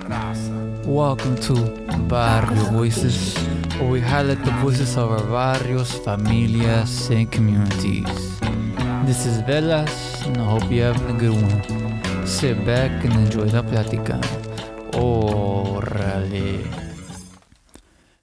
Welcome to Barrio Voices, where we highlight the voices of our barrios, familias, and communities. This is Velas, and I hope you're having a good one. Sit back and enjoy la plática. Órale.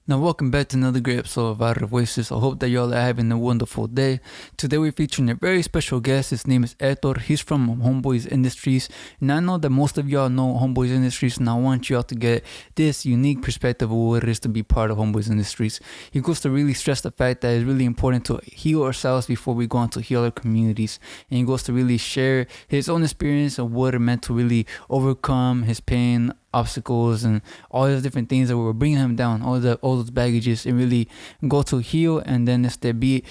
Now, welcome back to another great episode of Varrios Voices. I hope that y'all are having a wonderful day. Today, we're featuring a very special guest. His name is Hector. He's from Homeboy Industries. And I know that most of y'all know Homeboy Industries, and I want y'all to get this unique perspective of what it is to be part of Homeboy Industries. He goes to really stress the fact that it's really important to heal ourselves before we go on to heal our communities. And he goes to really share his own experience of what it meant to really overcome his pain, obstacles, and all those different things that were bringing him down, all those baggages, and really go to heal, and then if there be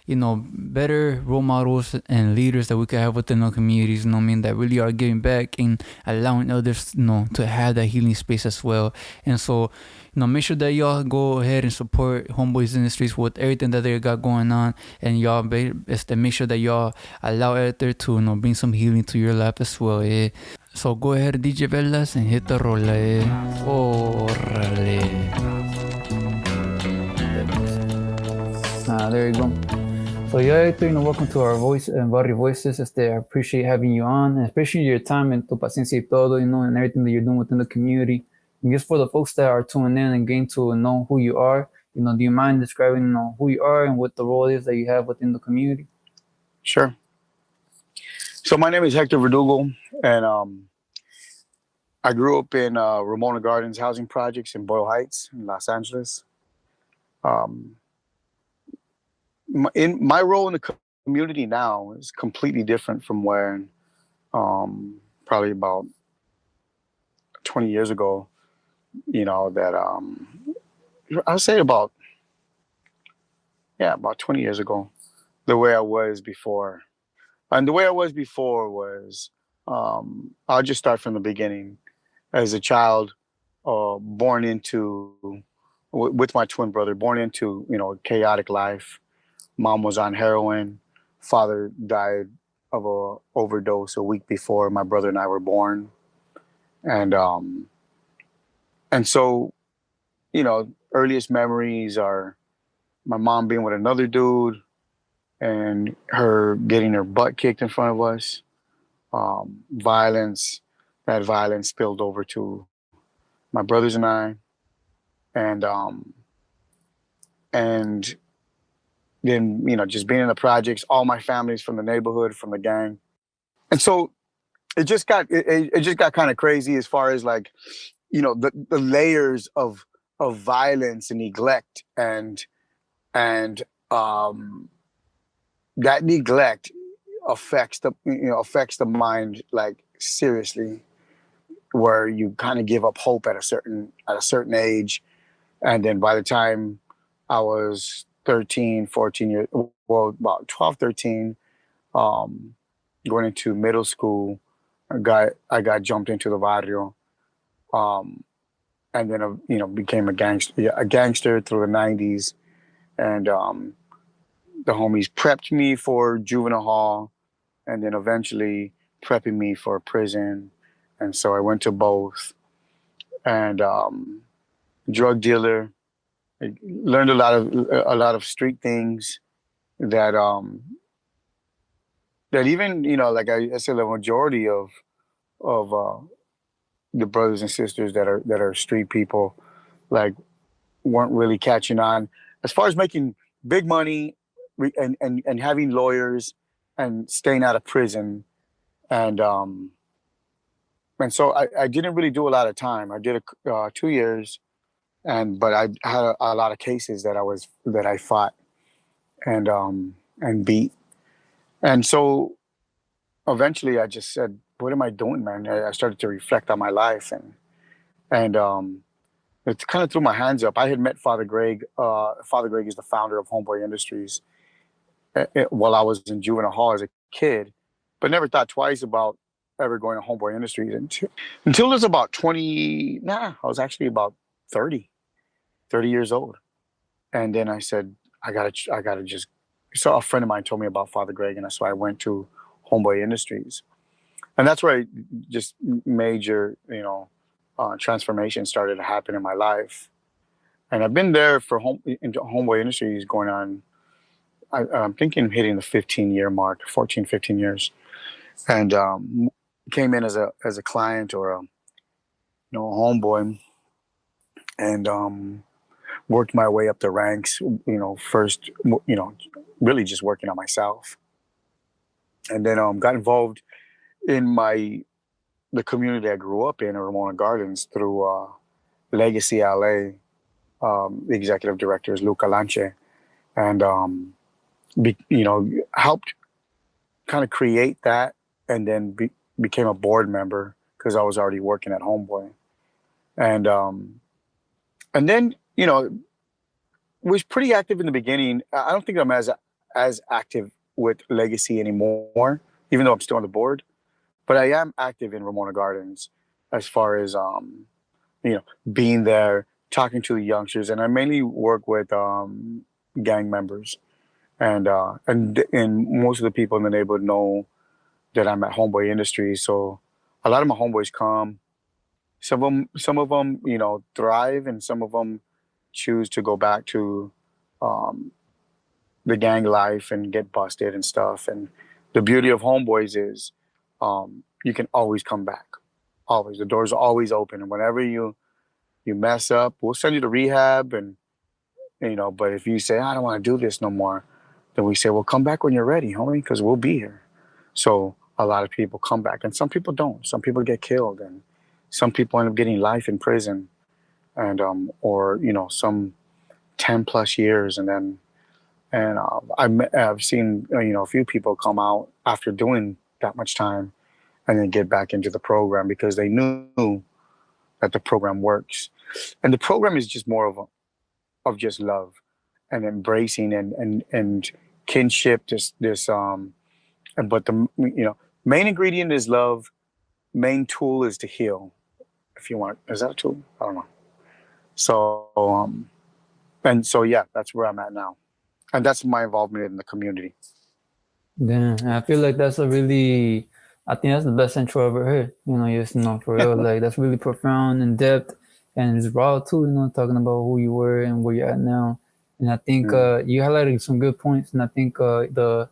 better role models and leaders that we could have within our communities, that really are giving back and allowing others, to have that healing space as well. And so, make sure that y'all go ahead and support Homeboy Industries with everything that they got going on, and y'all make sure that y'all allow Ether to bring some healing to your life as well. So go ahead, DJ Velas, and hit the rolla. Órale. There you go. So yeah, welcome to our voice and Barrio Voices. I appreciate having you on, and especially your time and tu paciencia y todo, and everything that you're doing within the community. And just for the folks that are tuning in and getting to know who you are, do you mind describing who you are and what the role is that you have within the community? Sure. So my name is Hector Verdugo, and I grew up in Ramona Gardens housing projects in Boyle Heights in Los Angeles. In my role in the community now is completely different from when probably about 20 years ago, that I would say about 20 years ago, the way I was before. And the way I was before was, I'll just start from the beginning. As a child, born into, with my twin brother, born into, a chaotic life. Mom was on heroin. Father died of a overdose a week before my brother and I were born. And so, earliest memories are my mom being with another dude and her getting her butt kicked in front of us. Violence. That violence spilled over to my brothers and I. And then, just being in the projects, all my family's from the neighborhood, from the gang. And so it just got kind of crazy as far as the layers of violence and neglect, and that neglect affects the mind seriously, where you kind of give up hope at a certain age. And then by the time I was 13, 14 years, well, about 12, 13, going into middle school, I got jumped into the barrio, and then became a gangster through the 90s, and the homies prepped me for juvenile hall, and then eventually prepping me for prison. And so I went to both, and drug dealer. I learned a lot of street things that even like I said, the majority of the brothers and sisters that are street people weren't really catching on as far as making big money and having lawyers and staying out of prison. And so I didn't really do a lot of time. I did 2 years, but I had a lot of cases that I fought and beat. And so eventually I just said, what am I doing, man? I started to reflect on my life, and it kind of threw my hands up. I had met Father Greg. Father Greg is the founder of Homeboy Industries while I was in juvenile hall as a kid, but never thought twice about ever going to Homeboy Industries until it was about 20. I was actually about 30 years old. And then I said, I gotta just. So a friend of mine told me about Father Greg, and so I went to Homeboy Industries, and that's where I just major, transformation started to happen in my life. And I've been there for Homeboy Industries going on, I'm thinking of hitting the 15-year mark, 14, 15 years. And came in as a client or a homeboy, and worked my way up the ranks. First, really just working on myself, and then got involved in the community I grew up in Ramona Gardens through Legacy LA. The executive director is Luca Lanche, and helped kind of create that, and then became a board member because I was already working at Homeboy, and then was pretty active in the beginning. I don't think I'm as active with Legacy anymore, even though I'm still on the board. But I am active in Ramona Gardens as far as being there, talking to the youngsters, and I mainly work with gang members, and most of the people in the neighborhood know that I'm at Homeboy Industries. So a lot of my homeboys come. Some of them, thrive, and some of them choose to go back to um, the gang life and get busted and stuff. And the beauty of Homeboys is you can always come back. Always, the doors are always open, and whenever you mess up, we'll send you to rehab, and But if you say I don't want to do this no more, then we say, well, come back when you're ready, homie, because we'll be here. So a lot of people come back, and some people don't. Some people get killed, and some people end up getting life in prison, and or some 10 plus years, and then I've seen a few people come out after doing that much time, and then get back into the program because they knew that the program works, and the program is just more of just love and embracing and kinship. But the main ingredient is love. Main tool is to heal. If you want, is that a tool? I don't know. So and so yeah, that's where I'm at now, and that's my involvement in the community. Yeah, I feel like that's a really, I think that's the best intro I've ever heard. Just for real, like that's really profound and depth, and it's raw too. Talking about who you were and where you're at now. And I think Mm. you highlighted some good points, and I think the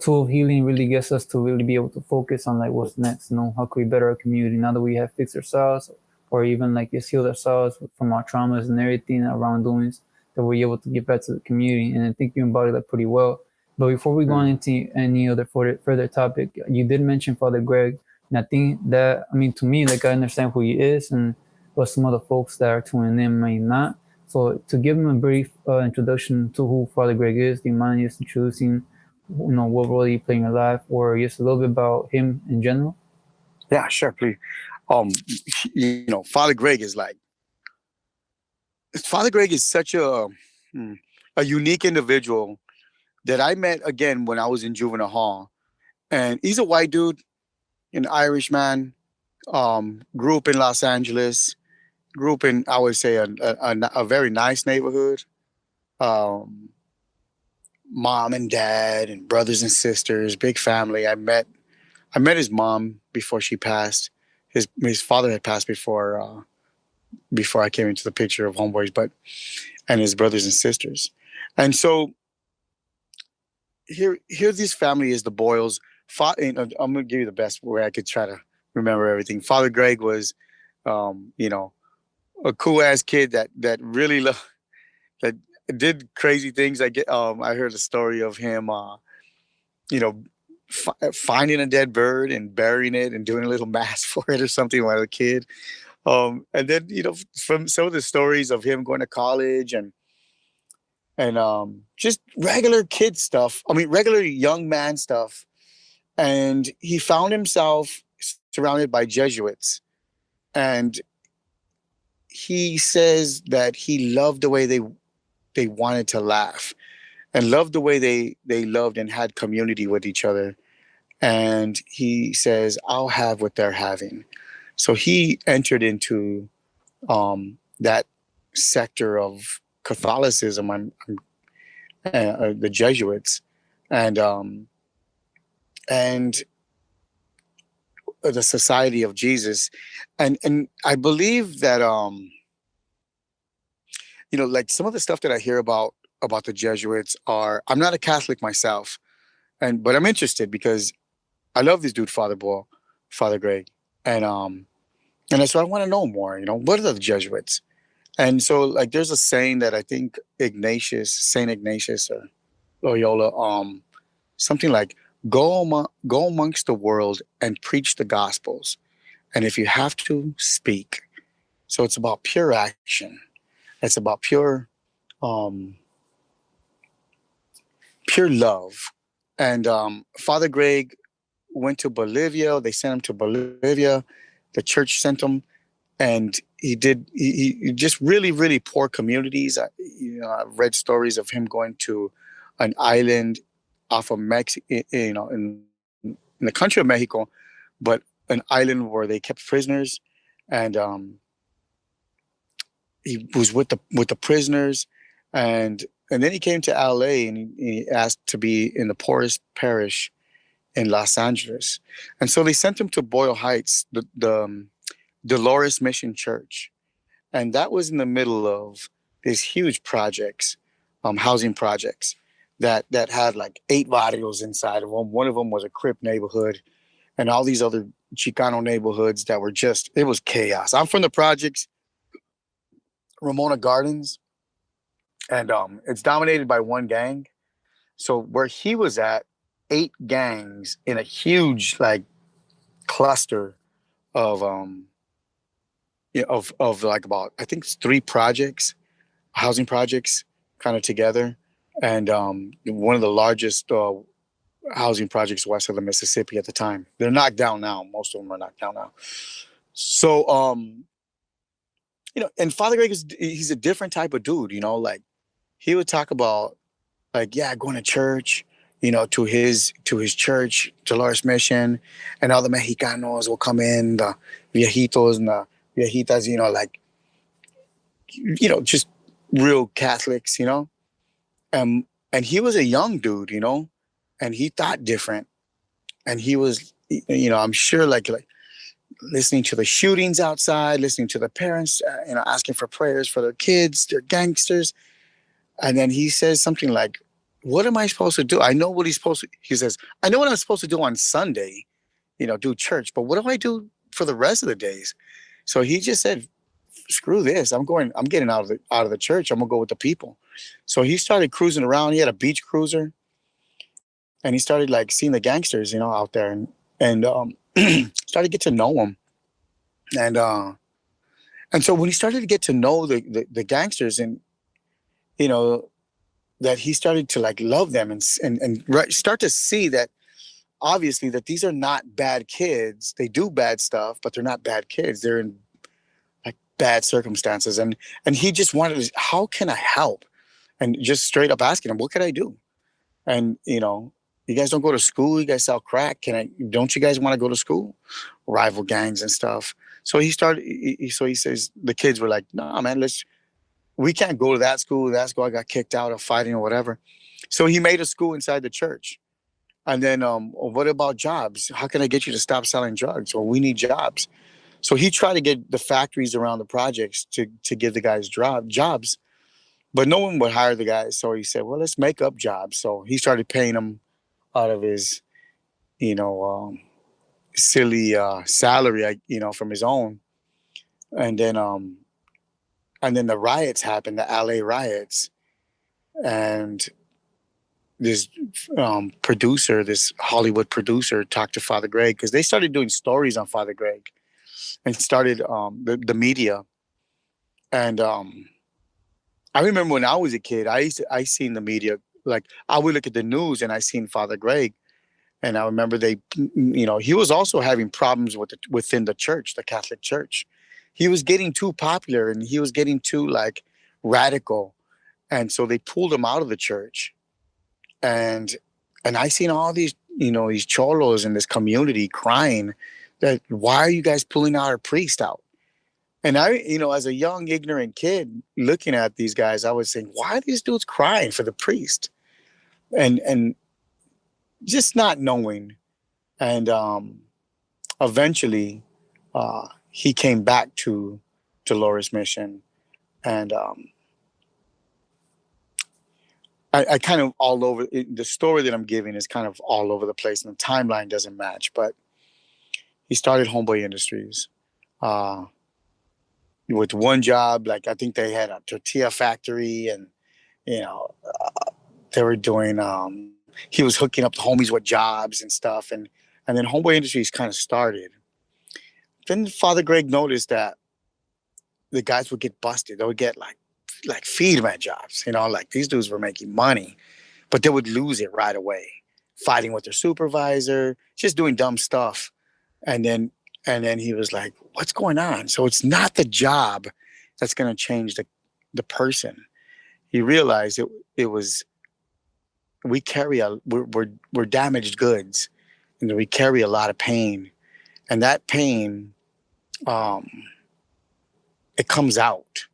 tool of healing really gets us to really be able to focus on like what's next. How can we better our community now that we have fixed ourselves, or even like just healed ourselves from our traumas and everything, our wrongdoings, that we're able to get back to the community. And I think you embodied that pretty well. But before we go on Mm. into any other further topic, you did mention Father Greg, and I think that, I mean, to me, like, I understand who he is, and but some other folks that are tuning in may not. So to give him a brief introduction to who Father Greg is, do you mind just introducing, what role you play in your life, or just a little bit about him in general? Yeah, sure, please. Um, Father Greg is such a unique individual that I met again when I was in juvenile hall, and he's a white dude, an Irish man. Grew up in Los Angeles. Grew up in, I would say, a very nice neighborhood. Um, Mom and dad and brothers and sisters, big family. I met his mom before she passed. His father had passed before I came into the picture of Homeboys, and his brothers and sisters. And so here this family is the Boyles. I'm gonna give you the best way I could try to remember everything. Father Greg was, a cool ass kid that really that did crazy things. I heard a story of him, you know, finding a dead bird and burying it and doing a little mass for it or something when I was a kid. And then from some of the stories of him going to college and just regular kid stuff. I mean, regular young man stuff. And he found himself surrounded by Jesuits, and he says that he loved the way they wanted to laugh and loved the way they loved and had community with each other. And he says, I'll have what they're having. So he entered into that sector of Catholicism and the Jesuits, and and the Society of Jesus, and I believe that like some of the stuff that I hear about the Jesuits are. I'm not a Catholic myself, but I'm interested because I love this dude, Father Greg, and so I want to know more. What are the Jesuits? And so like there's a saying that I think Saint Ignatius or Loyola, something like go amongst the world and preach the gospels, and if you have to, speak. So it's about pure action. It's about um, pure love. And Father Greg went to Bolivia. They sent him to Bolivia. The church sent him, and he just really really poor communities. I've read stories of him going to an island off of Mexico, in the country of Mexico, but an island where they kept prisoners, and he was with the prisoners, and then he came to LA, and he asked to be in the poorest parish in Los Angeles, and so they sent him to Boyle Heights, the Dolores Mission Church, and that was in the middle of these huge projects, housing projects that had like 8 barrios inside of them. One of them was a Crip neighborhood, and all these other Chicano neighborhoods that were it was chaos. I'm from the projects, Ramona Gardens, and it's dominated by one gang. So where he was at, 8 gangs in a huge like cluster of of like about, I think it's 3 projects, housing projects, kind of together, and one of the largest housing projects west of the Mississippi at the time. They're knocked down now. Most of them are knocked down now. So and Father Greg he's a different type of dude. Like he would talk about like, yeah, going to church, to his church, Dolores Mission, and all the Mexicanos will come in, the viejitos and the viejitas, like just real Catholics, and he was a young dude, and he thought different, and he was, I'm sure like listening to the shootings outside, listening to the parents, asking for prayers for their kids, they're gangsters. And then he says something like, what am I supposed to do? I know what he says, I know what I'm supposed to do on Sunday, do church, but what do I do for the rest of the days? So he just said, screw this. I'm getting out of the church. I'm gonna go with the people. So he started cruising around. He had a beach cruiser, and he started like seeing the gangsters, out there, and started to get to know them. And so when he started to get to know the gangsters, and you know that he started to like love them, and start to see that obviously that these are not bad kids. They do bad stuff, but they're not bad kids. They're in like bad circumstances, and he just wanted to, how can I help? And just straight up asking him, what could I do? And you guys don't go to school. You guys sell crack. Don't you guys want to go to school? Rival gangs and stuff. So he started. So he says the kids were like, "No, man, we can't go to that school. That school I got kicked out of fighting or whatever." So he made a school inside the church. And then, what about jobs? How can I get you to stop selling drugs? Well, we need jobs. So he tried to get the factories around the projects to give the guys jobs, but no one would hire the guys. So he said, well, let's make up jobs. So he started paying them out of his, you know, um, silly salary, from his own. And then, the riots happened, the LA riots, and this this Hollywood producer, talked to Father Greg because they started doing stories on Father Greg, and started the media. And I remember when I was a kid, I seen the media, like I would look at the news and I seen Father Greg, and I remember he was also having problems within the church, the Catholic Church. He was getting too popular and he was getting too like radical, and so they pulled him out of the church. And I seen all these cholos in this community crying that, why are you guys pulling our priest out? And I, as a young, ignorant kid looking at these guys, I was saying, why are these dudes crying for the priest? And just not knowing. And eventually, he came back to Dolores Mission, and I kind of all over the story that I'm giving is kind of all over the place, and the timeline doesn't match. But he started Homeboy Industries uh, with one job. Like I think they had a tortilla factory, and you know they were doing. He was hooking up the homies with jobs and stuff, and then Homeboy Industries kind of started. Then Father Greg noticed that the guys would get busted. They would get like feed man jobs. Like these dudes were making money, but they would lose it right away, fighting with their supervisor, just doing dumb stuff. And then he was like, "What's going on?" So it's not the job that's going to change the person. He realized it was we carry we're damaged goods, and we carry a lot of pain, and that pain um, it comes out.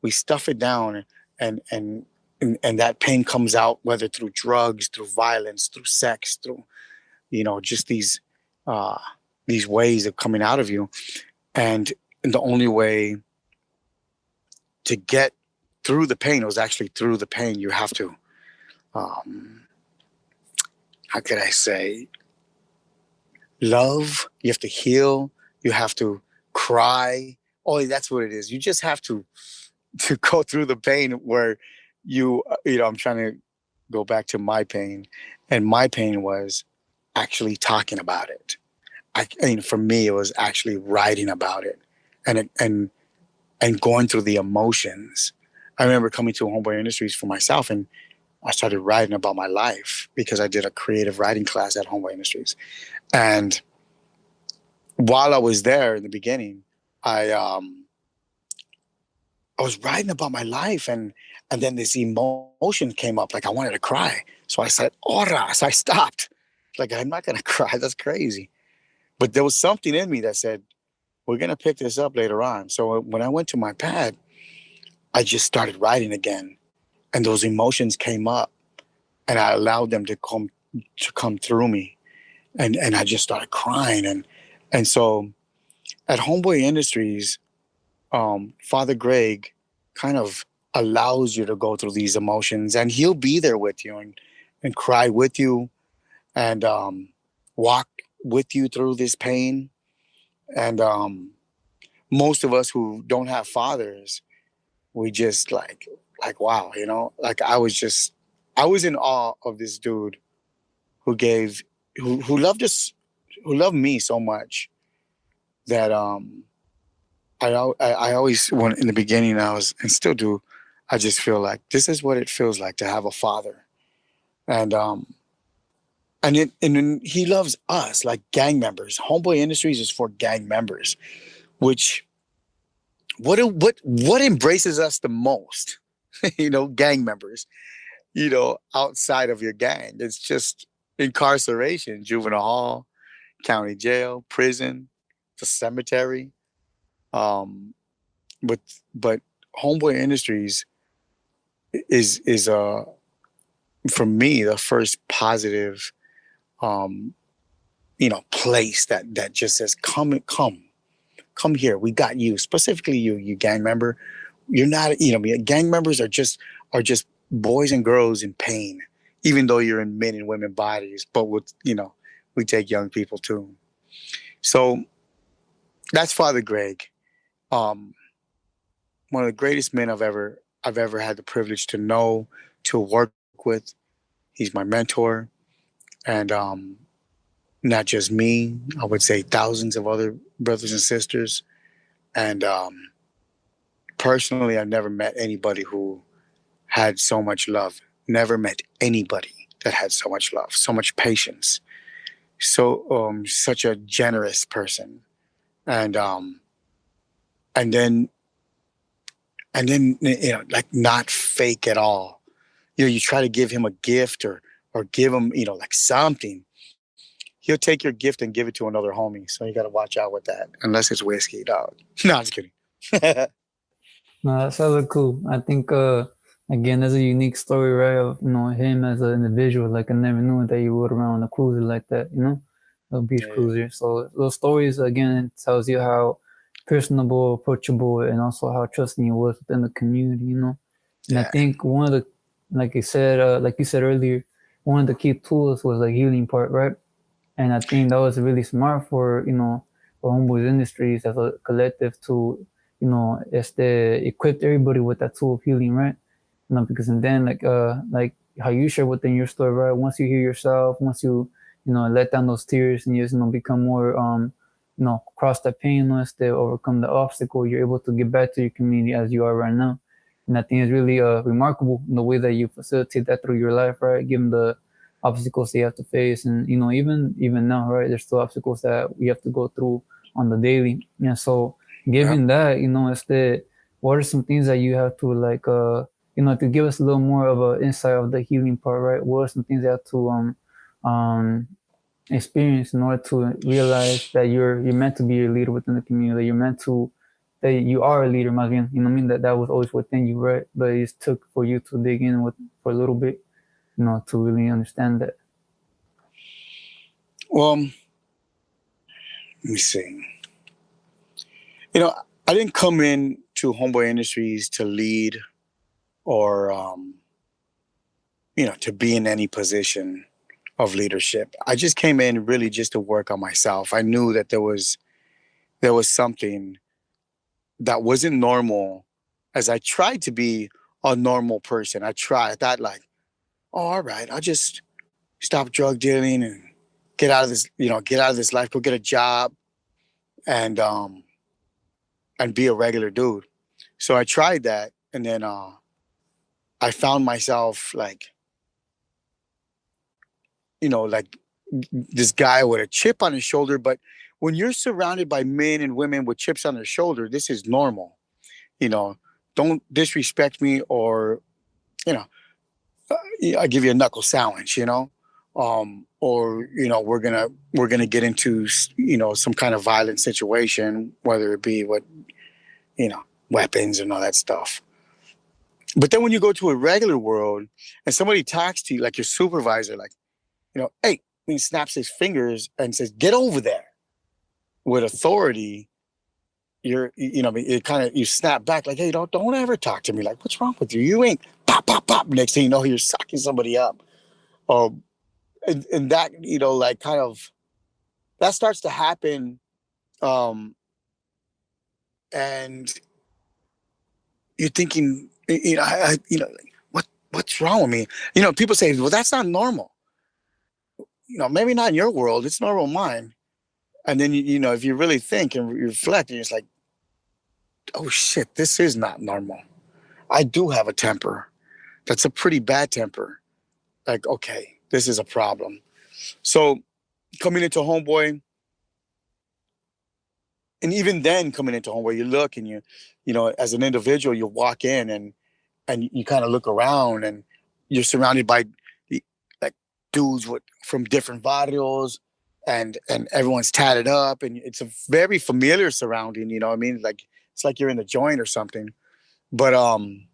We stuff it down, and and and that pain comes out whether through drugs, through violence, through sex, through just uh, these ways of coming out of you, and the only way to get through the pain was actually through the pain. You have to, um, how could I say, love. You have to heal. You have to cry. Oh, that's what it is. You just have to go through the pain where I'm trying to go back to my pain, and my pain was actually talking about it. I mean, for me, it was actually writing about it, and going through the emotions. I remember coming to Homeboy Industries for myself, and I started writing about my life because I did a creative writing class at Homeboy Industries. And while I was there in the beginning, I was writing about my life, and then this emotion came up, like I wanted to cry. So I said, "Ora!" So I stopped. Like I'm not gonna cry. That's crazy. But there was something in me that said, "We're gonna pick this up later on." So when I went to my pad, I just started writing again, and those emotions came up, and I allowed them to come through me, and I just started crying, and so at Homeboy Industries, Father Greg kind of allows you to go through these emotions, and he'll be there with you and cry with you, and walk with you through this pain. And most of us who don't have fathers, we just like wow, like I was in awe of this dude who gave who loved us, who loved me so much that I always when in the beginning I was and still do, I just feel like this is what it feels like to have a father. And he loves us like gang members. Homeboy Industries is for gang members, which what embraces us the most, gang members, outside of your gang. It's just incarceration, juvenile hall, county jail, prison, the cemetery. Um, but but Homeboy Industries is for me the first positive um, place that just says come here, we got you, specifically you gang member. You're not, gang members are just boys and girls in pain, even though you're in men and women bodies, but we take young people too. So that's Father Greg, um, one of the greatest men I've ever had the privilege to know, to work with. He's my mentor, and not just me. I would say thousands of other brothers and sisters. And personally, I've never met anybody who had so much love. Never met anybody that had so much love, so much patience, such a generous person, and and then like not fake at all. You try to give him a gift or give him like something. He'll take your gift and give it to another homie. So you got to watch out with that, unless it's whiskey, dog. No, I'm just kidding. No, that's hella cool. I think again that's a unique story, right? Of him as an individual. Like I never knew that you would around a cruiser like that, a beach Yeah. cruiser. So those stories again tells you how personable, approachable, and also how trusting he was within the community. And I Yeah. think one of the, like you said earlier, one of the key tools was the healing part, right? And I think that was really smart for for Homeboys Industries as a collective to equip everybody with that tool of healing, right? Because and then like how you share within your story, right? Once you hear yourself, once you let down those tears and you just become more cross that pain, once they overcome the obstacle, you're able to get back to your community as you are right now. And I think it's really remarkable in the way that you facilitate that through your life, right? Given the obstacles they have to face, and even now, right, there's still obstacles that we have to go through on the daily. And so Yeah. given that, it's the what are some things that you have to like to give us a little more of an insight of the healing part, right? What are some things you have to um experience in order to realize that you're meant to be a leader within the community, that you're meant to that you are a leader, más bien, I mean that was always within you, right? But it took for you to dig in with for a little bit, to really understand that. Well, let me see. You know, I didn't come in to Homeboy Industries to lead or to be in any position of leadership. I just came in really just to work on myself. I knew that there was something that wasn't normal as I tried to be a normal person. I thought like, oh, all right, I'll just stop drug dealing and get out of this life, go get a job and be a regular dude. So I tried that and then I found myself like this guy with a chip on his shoulder. But when you're surrounded by men and women with chips on their shoulder, this is normal. You know, don't disrespect me or, you know, I give you a knuckle sandwich, or, we're gonna get into, some kind of violent situation, whether it be with, weapons and all that stuff. But then when you go to a regular world and somebody talks to you like your supervisor, like, hey, he snaps his fingers and says, get over there with authority, it kind of, you snap back like, hey, don't ever talk to me. Like, what's wrong with you? You ain't pop, pop, pop. Next thing you know, you're sucking somebody up. Um, and that, like kind of, that starts to happen. Um, and you're thinking, like, what's wrong with me? People say, well, that's not normal. Maybe not in your world. It's normal in mine. And then, if you really think and reflect, you're just like, oh shit, this is not normal. I do have a temper. That's a pretty bad temper. Like, okay, this is a problem. So coming into Homeboy, and even then coming into Homeboy, you look and as an individual, you walk in and you kind of look around and you're surrounded by like dudes from different barrios and everyone's tatted up and it's a very familiar surrounding, you know what I mean? Like it's like you're in the joint or something. But and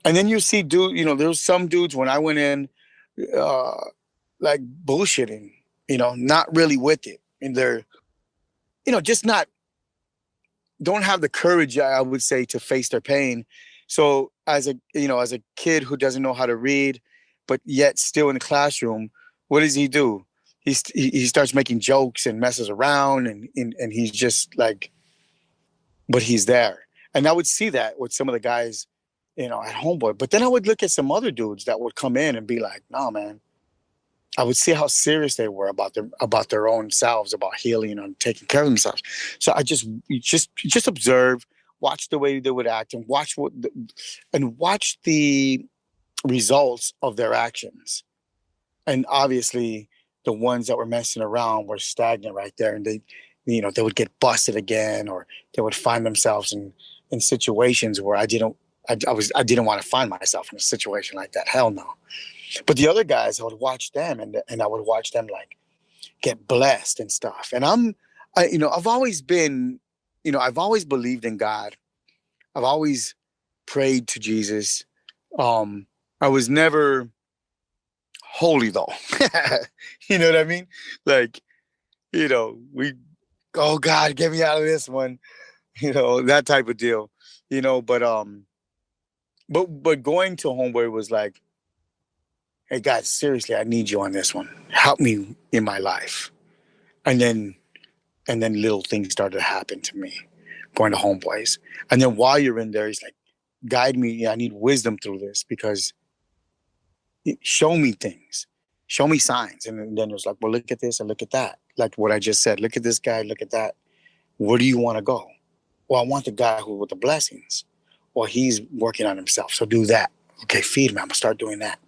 then you see there's some dudes when I went in uh like bullshitting, not really with it. And they're, just not don't have the courage, I would say, to face their pain. So as a kid who doesn't know how to read, but yet still in the classroom, what does he do? He starts making jokes and messes around and he's just like, but he's there. And I would see that with some of the guys, at Homeboy. But then I would look at some other dudes that would come in and be like, no, man. I would see how serious they were about their own selves, about healing and taking care of themselves. So I just observe, watch the way they would act, and watch the results of their actions. And obviously, the ones that were messing around were stagnant right there, and they would get busted again, or they would find themselves in situations where I didn't want to find myself in a situation like that. Hell no. But the other guys, I would watch them and I would watch them like get blessed and stuff. And I've always been, I've always believed in God. I've always prayed to Jesus. I was never holy though. You know what I mean? Like, we, oh God, get me out of this one. That type of deal. But going to Homeboy was like, hey guys, seriously, I need you on this one. Help me in my life. And then little things started to happen to me going to Homeboys. And then while you're in there, he's like, guide me. Yeah, I need wisdom through this because show me things, show me signs. And then it was like, well, look at this and look at that. Like what I just said, look at this guy, look at that. Where do you want to go? Well, I want the guy who with the blessings. Well, he's working on himself. So do that. Okay, feed him. I'm gonna start doing that.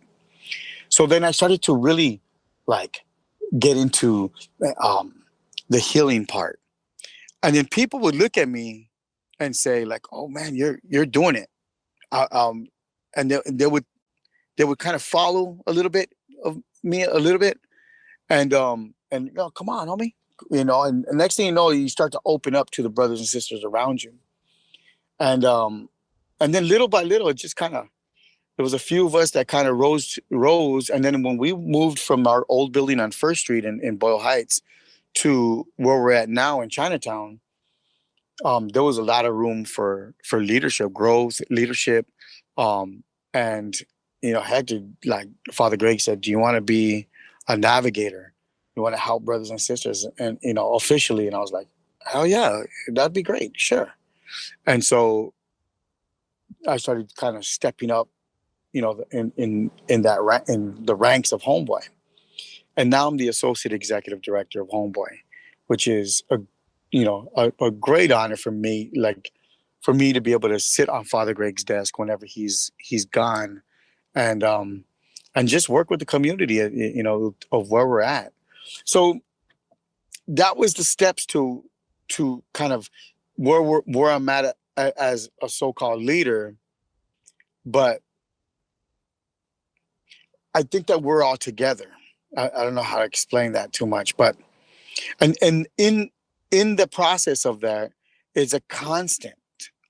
So then I started to really like get into the healing part. And then people would look at me and say like, oh man, you're doing it. And they would kind of follow a little bit of me a little bit. And come on, homie. And next thing you know, you start to open up to the brothers and sisters around you. And then little by little, it just kind of, there was a few of us that kind of rose. And then when we moved from our old building on First Street in Boyle Heights to where we're at now in Chinatown, there was a lot of room for leadership, growth, leadership. And, Hector, like Father Greg said, do you want to be a navigator? You want to help brothers and sisters and, officially. And I was like, hell yeah, that'd be great. Sure. And so I started kind of stepping up, in the ranks of Homeboy. And now I'm the associate executive director of Homeboy, which is a great honor for me, like for me to be able to sit on Father Greg's desk whenever he's gone, and just work with the community, of where we're at. So that was the steps to kind of where I'm at as a so-called leader. But I think that we're all together. I don't know how to explain that too much, but and in the process of that is a constant.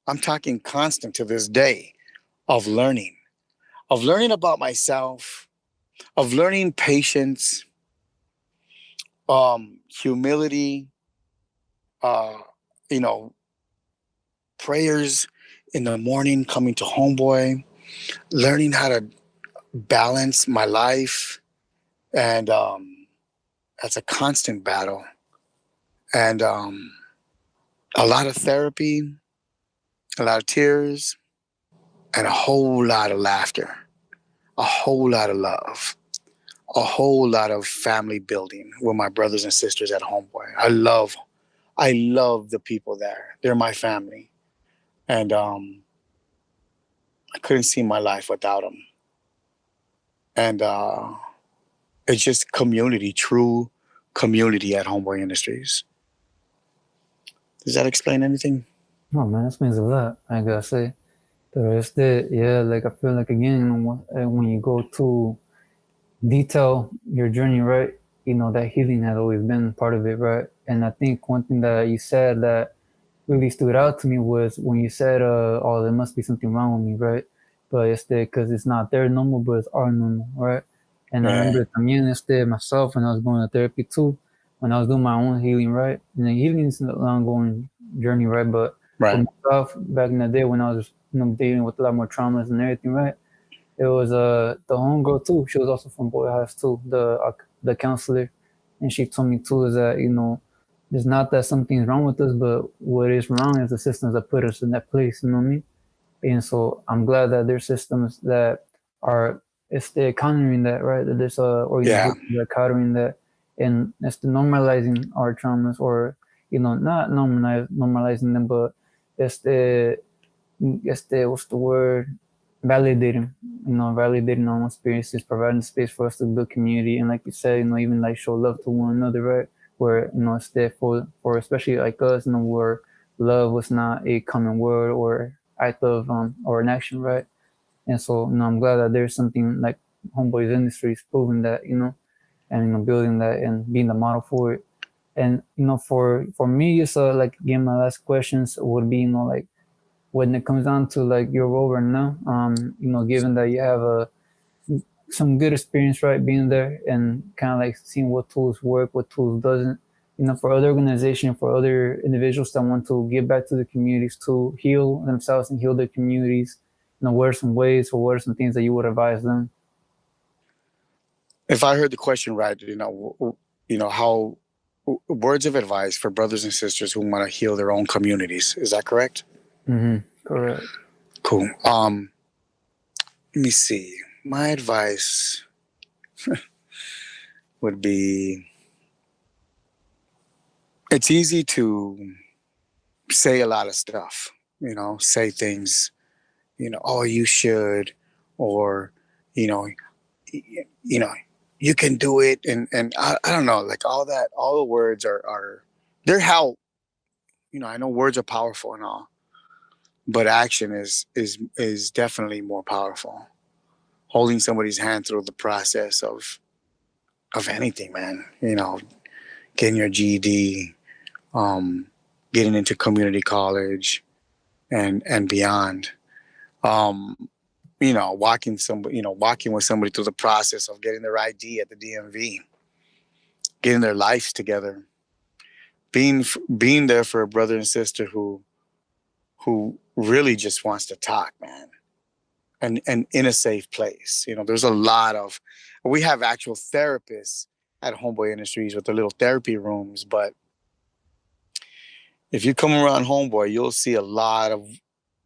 I'm talking constant to this day of learning about myself, of learning patience, humility, uh, you know, prayers in the morning, coming to Homeboy, learning how to balance my life, and that's a constant battle, and a lot of therapy, a lot of tears, and a whole lot of laughter, a whole lot of love, a whole lot of family building with my brothers and sisters at Homeboy. I love the people there. They're my family, and I couldn't see my life without them. And it's just community, true community at Homeboy Industries. Does that explain anything? No, man, this means a lot, I gotta say. But yeah, like I feel like again, when you go to detail your journey, right? That healing has always been part of it, right? And I think one thing that you said that really stood out to me was when you said, "Oh, there must be something wrong with me," right? But because it's not their normal, but it's our normal, right? And I Yeah. remember también myself when I was going to therapy too, when I was doing my own healing, right? And the healing is an ongoing journey, right? But for Right. myself, back in the day when I was dealing with a lot more traumas and everything, right? It was the homegirl too. She was also from Boy House too, the counselor, and she told me too is that it's not that something's wrong with us, but what is wrong is the systems that put us in that place. You know what I mean? And so I'm glad that there's systems that are it's the countering that, right? That there's Yeah. organizations that are countering that, and it's the normalizing our traumas, or not normalizing them, but it's the what's the word, validating, validating our own experiences, providing space for us to build community, and like you said, even like show love to one another, right? Where it's there for especially like us, where love was not a common word or act of or an action, right? And so I'm glad that there's something like Homeboys Industries proving that, and building that and being the model for it. And for me, it's like again, my last questions would be, like when it comes down to like your role right now, given that you have some good experience, right, being there and kind of like seeing what tools work, what tools doesn't. For other organizations, for other individuals that want to give back to the communities to heal themselves and heal their communities. What are some ways or what are some things that you would advise them? If I heard the question right, how words of advice for brothers and sisters who want to heal their own communities. Is that correct? Mm-hmm. Correct. Cool. Let me see. My advice would be, it's easy to say a lot of stuff, say things, oh, you should, or, you know, you know, you can do it. And I don't know, like all that, all the words they're how, I know words are powerful and all, but action is definitely more powerful. Holding somebody's hand through the process of anything, man, getting your GED, um, getting into community college and beyond. Um, walking with somebody through the process of getting their ID at the DMV, getting their lives together, being there for a brother and sister who really just wants to talk, man, and in a safe place. There's a lot of, we have actual therapists at Homeboy Industries with their little therapy rooms, but if you come around Homeboy, you'll see a lot of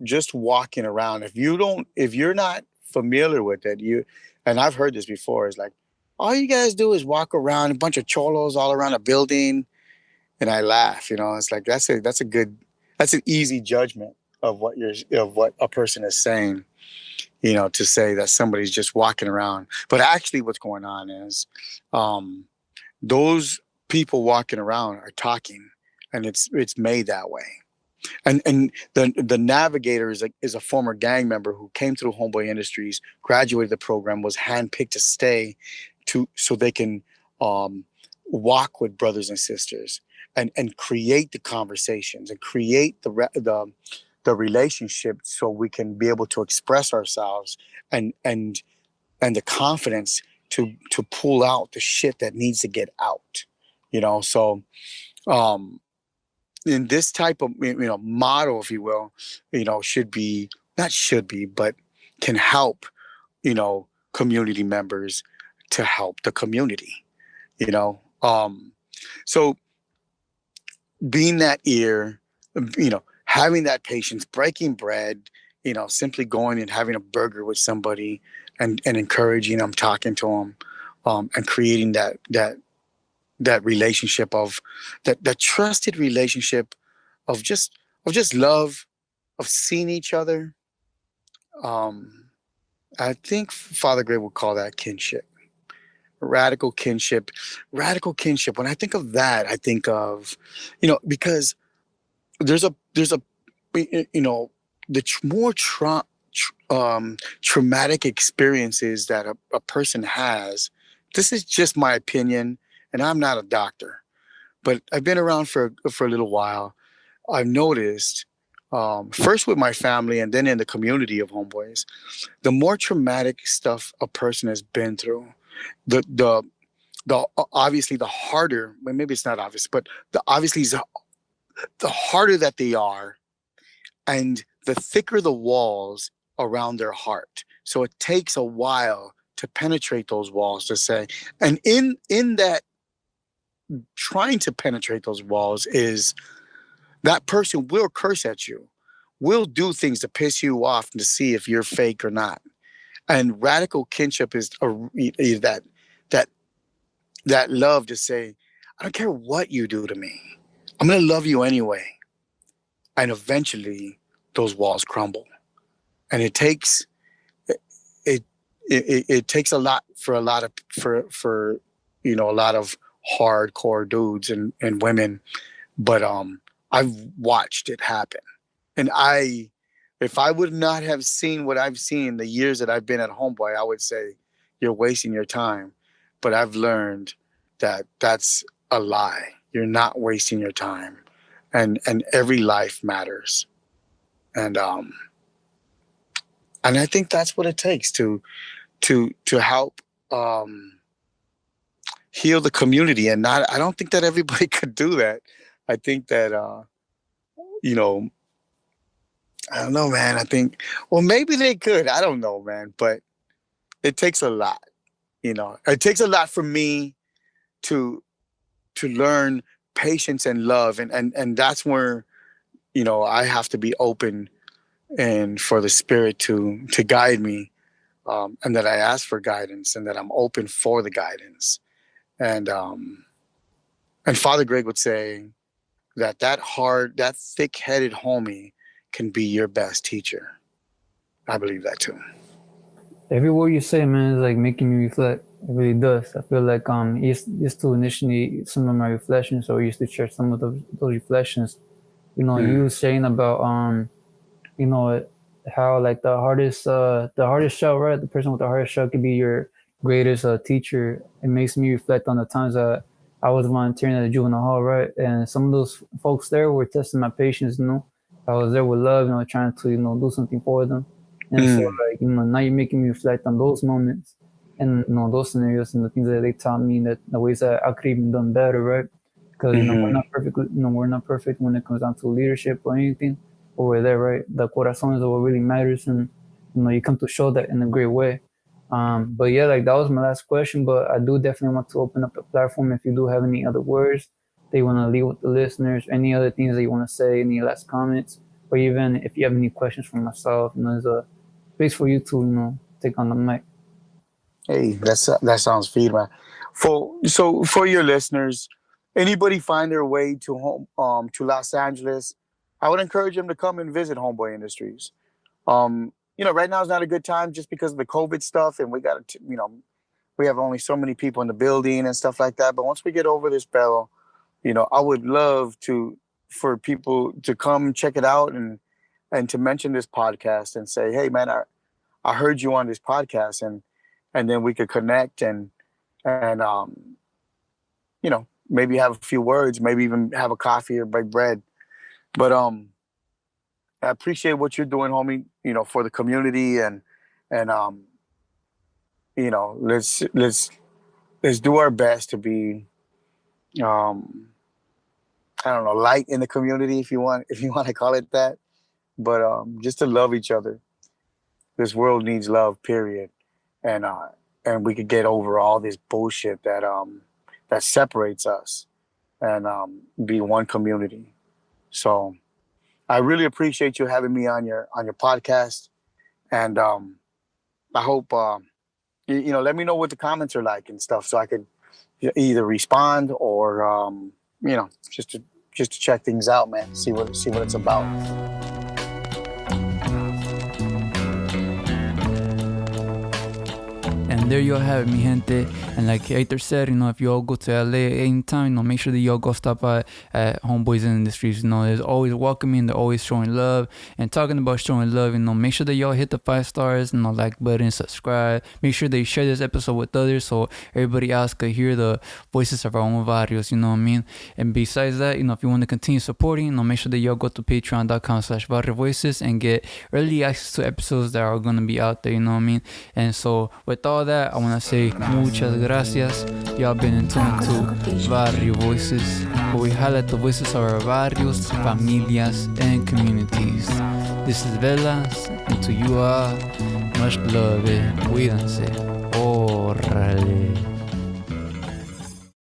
just walking around. If you're not familiar with it, and I've heard this before, it's like, all you guys do is walk around, a bunch of cholos all around a building. And I laugh, it's like, that's an easy judgment of what a person is saying, to say that somebody's just walking around. But actually what's going on is, those people walking around are talking, and it's made that way. And the navigator is a former gang member who came through Homeboy Industries, graduated the program, was handpicked to stay so they can walk with brothers and sisters and create the conversations and create the relationship, so we can be able to express ourselves and the confidence to pull out the shit that needs to get out. So um in this type of model, if you will, should be, not should be, but can help community members to help the community. You know, so being that ear, having that patience, breaking bread, simply going and having a burger with somebody and encouraging them, talking to them, and creating that relationship of that trusted relationship of just love, of seeing each other. Um, I think Father Gray would call that kinship, radical kinship, radical kinship. When I think of that, I think of, because there's a the more traumatic experiences that a person has. This is just my opinion, and I'm not a doctor, but I've been around for a little while. I've noticed, first with my family and then in the community of homeboys, the more traumatic stuff a person has been through, the the the obviously the harder. Well, maybe it's not obvious, but the harder that they are, and the thicker the walls around their heart. So it takes a while to penetrate those walls, to say, and in that trying to penetrate those walls is that person will curse at you, will do things to piss you off and to see if you're fake or not. And radical kinship is that that that love to say, I don't care what you do to me, I'm gonna love you anyway. And eventually, those walls crumble. And it it takes a lot for a lot of hardcore dudes and women, but I've watched it happen. And if I would not have seen what I've seen the years that I've been at Homeboy, I would say you're wasting your time. But I've learned that that's a lie. You're not wasting your time, and every life matters. And and I think that's what it takes to help heal the community. And I don't think that everybody could do that. I think that you know, I don't know, man. I think, well, maybe they could. I don't know, man. But it takes a lot. It takes a lot for me to learn patience and love, and that's where I have to be open and for the Spirit to guide me, and that I ask for guidance, and that I'm open for the guidance, and Father Greg would say that thick-headed homie can be your best teacher. I believe that too. Every word you say, man, is like making me reflect. It really does. I feel like used to initiate some of my reflections, or used to share some of those reflections. You were saying about how like the hardest shell, right? The person with the hardest shell could be your greatest teacher. It makes me reflect on the times that I was volunteering at the juvenile hall, right? And some of those folks there were testing my patience. I was there with love, trying to do something for them. And so like now you're making me reflect on those moments and those scenarios and the things that they taught me, that the ways that I could even done better, right? Because we're not perfect. We're not perfect when it comes down to leadership or anything. But we're there, right? The corazón is what really matters, and you come to show that in a great way. But yeah, like that was my last question. But I do definitely want to open up the platform. If you do have any other words that you want to leave with the listeners, any other things that you want to say, any last comments, or even if you have any questions for myself, there's a space for you to take on the mic. Hey, that sounds feed, man. For your listeners, anybody find their way to Los Angeles, I would encourage them to come and visit Homeboy Industries. Right now is not a good time just because of the COVID stuff, and we have only so many people in the building and stuff like that. But once we get over this battle, I would love for people to come check it out and to mention this podcast and say, hey, man, I heard you on this podcast, and then we could connect and maybe have a few words, maybe even have a coffee or break bread. But I appreciate what you're doing, homie, for the community, and let's do our best to be I don't know, light in the community, if you want to call it that. But just to love each other. This world needs love, period. And we could get over all this bullshit that separates us, and be one community. So I really appreciate you having me on your podcast, and I hope let me know what the comments are like and stuff, so I could either respond or just to check things out, man. See what it's about. And there you have it, mi gente. And like Hector said, if you all go to LA anytime, make sure that y'all go stop by at Homeboys Industries. There's always welcoming, they're always showing love. And talking about showing love, make sure that y'all hit the 5 stars, like button, subscribe. Make sure that you share this episode with others so everybody else could hear the voices of our own Varrios, you know what I mean? And besides that, if you want to continue supporting, make sure that y'all go to patreon.com/VarrioVoices and get early access to episodes that are going to be out there, you know what I mean? And so with all that, I want to say muchas gracias. Y'all been in tune to Varrio Voices, where we highlight the voices of our barrios, familias, and communities. This is Velas, and to you all, much love, cuídense. Órale.